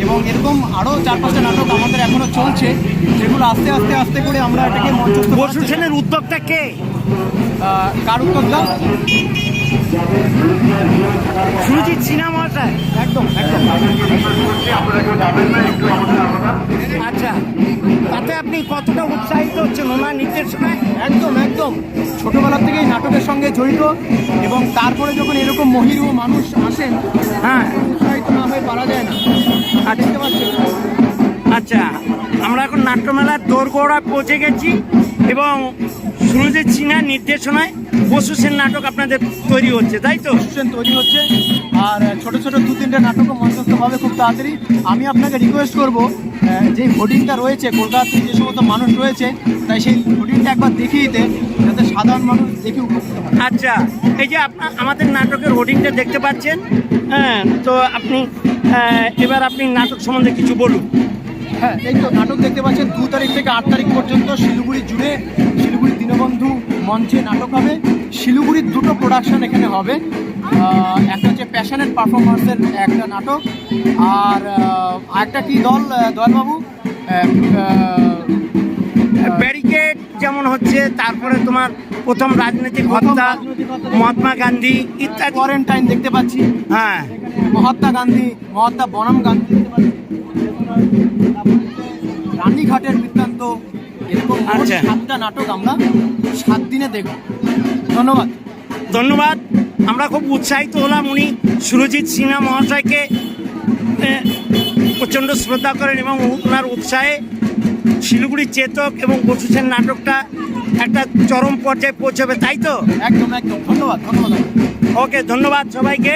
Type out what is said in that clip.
এবং এরকম আরও 4-5টা নাটক আমাদের এখনও চলছে, যেগুলো আস্তে আস্তে আস্তে করে আমরা এটাকে মঞ্চস্থ বসু সেনের উদ্যোগটা কে? কার উদ্যোক্তা? সুরজিৎ সিনহা মহাশয়। একদম একদম। আচ্ছা, তাতে আপনি কতটা উৎসাহিত হচ্ছেন ওনার নির্দেশনায়? একদম একদম, ছোটোবেলার থেকেই নাটকের সঙ্গে জড়িত, এবং তারপরে যখন এরকম মহিরু মানুষ আসেন, হ্যাঁ, উৎসাহিত না হয়ে পারা যায় না। দেখতে পাচ্ছেন। আচ্ছা, আমরা এখন নাট্যমেলার দোরগোড়ায় পৌঁছে গেছি এবং সুরজিৎ সিনহার নির্দেশনায় বসু সেন নাটক আপনাদের তৈরি হচ্ছে, তাই তো? অনুষ্ঠান তৈরি হচ্ছে, আর ছোট ছোট 2-3টে নাটকও মঞ্চস্থ হবে খুব তাড়াতাড়ি। আমি আপনাকে রিকোয়েস্ট করব, যে হোর্ডিংটা রয়েছে কলকাতা থেকে যে সমস্ত মানুষ রয়েছে, তাই সেই হোর্ডিংটা একবার দেখিয়ে দিতে, যাতে সাধারণ মানুষ দেখে উপকৃত হয়। আচ্ছা, এই যে আমাদের নাটকের হোর্ডিংটা দেখতে পাচ্ছেন, হ্যাঁ, তো আপনি এবার আপনি নাটক সম্বন্ধে কিছু বলুন। হ্যাঁ, এই তো নাটক দেখতে পাচ্ছেন, 2 তারিখ থেকে 8 তারিখ পর্যন্ত শিলিগুড়ি জুড়ে, শিলিগুড়ি দীনবন্ধু মঞ্চে নাটক হবে। শিলিগুড়ির 2টো প্রোডাকশন এখানে হবে, একটা হচ্ছে প্যাশনেট পারফরমেন্সের একটা নাটক, আর একটা কি দলবাবু, ব্যারিকেড যেমন হচ্ছে, তারপরে তোমার প্রথম রাজনৈতিক হত্যা, মহাত্মা গান্ধী ইত্যাদি। কোয়ারেন্টাইন দেখতে পাচ্ছি, হ্যাঁ, মহাত্মা বনম গান্ধী দেখতে পাচ্ছি, রানীঘাটের বৃত্তান্ত, এরকম আচ্ছা। 7টা নাটক আমরা 7 দিনে দেখব। ধন্যবাদ। ধন্যবাদ। আমরা খুব উৎসাহিত হলাম, উনি সুরজিৎ সিনহা মহাশয়কে প্রচণ্ড শ্রদ্ধা করেন এবং ওনার উৎসাহে শিলিগুড়ি চেতক এবং বসু সেন নাটকটা একটা চরম পর্যায়ে পৌঁছবে, তাই তো? একদম একদম, ধন্যবাদ ধন্যবাদ। ওকে, ধন্যবাদ সবাইকে।